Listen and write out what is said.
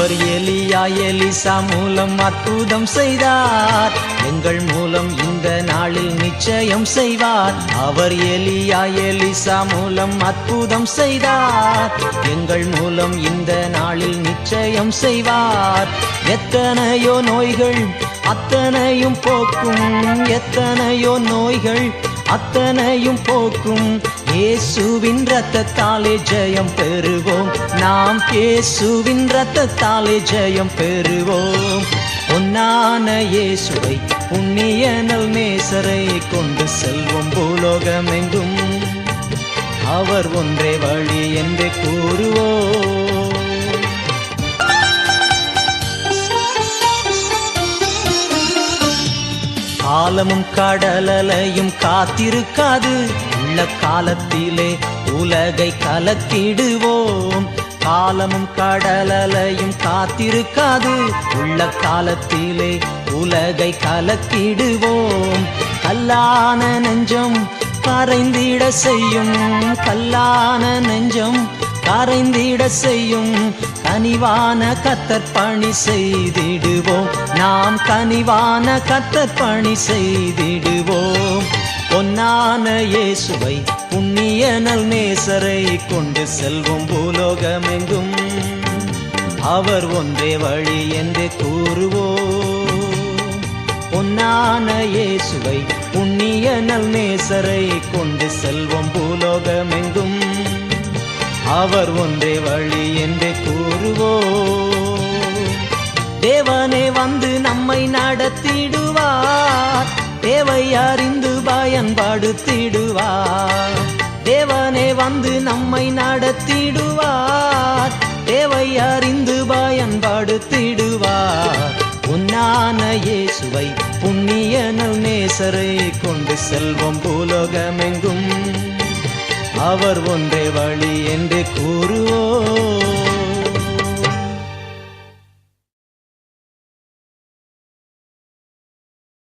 அவர் எலியா எலிசா மூலம் அற்புதம் செய்தார், எங்கள் மூலம் இந்த நாளில் நிச்சயம் செய்வார். அவர் எலியா எலிசா மூலம் அற்புதம் செய்தார், எங்கள் மூலம் இந்த நாளில் நிச்சயம் செய்வார். எத்தனையோ நோய்கள் அத்தனையும் போக்கும், எத்தனையோ நோய்கள் அத்தனையும் போக்கும். இயேசுவின் இரத்தத்தாலே ஜெயம் பெறுவோம், நாம் இயேசுவின் இரத்தத்தாலே ஜெயம் பெறுவோம். பொன்னான இயேசுவை புண்ணியனல் நேசரை கொண்டு செல்வோம் பூலோகமெங்கும், அவர் ஒன்றே வழி என்று கூறுவோம். காலமும் கடலையும் காத்திருக்காது, உள்ள காலத்திலே உலகை கலக்கிடுவோம். காலமும் கடலையும் காத்திருக்காது, உள்ள காலத்திலே உலகை கலக்கிடுவோம். கல்லான நெஞ்சம் கரைந்திட செய்யும், கல்லான நெஞ்சம் கரைந்திட செய்யும். கனிவான கர்த்தர் பணி செய்திடுவோம், நாம் கனிவான கர்த்தர் பணி செய்திடுவோம். பொன்னான இயேசுவை புண்ணியனல் நேசரை கொண்டு செல்வோம் பூலோகமெங்கும், அவர் ஒன்றே வழி என்று கூறுவோம். பொன்னான இயேசுவை புண்ணியனல் நேசரை கொண்டு செல்வோம் பூலோகமெங்கும், அவர் ஒன்றே வழி என்று கூறுவோம். தேவனே வந்து நம்மை நடத்திடுவார், தேவை அறிந்து பயன்படுத்திடுவார். தேவனே வந்து நம்மை நடத்திடுவார், தேவை அறிந்து பயன்படுத்திடுவார். பொன்னான இயேசுவை புண்ணியனல் நேசரை கொண்டு செல்வோம் பூலோகமெங்கும், அவர் ஒன்றே வழி என்று கூறுவோம்.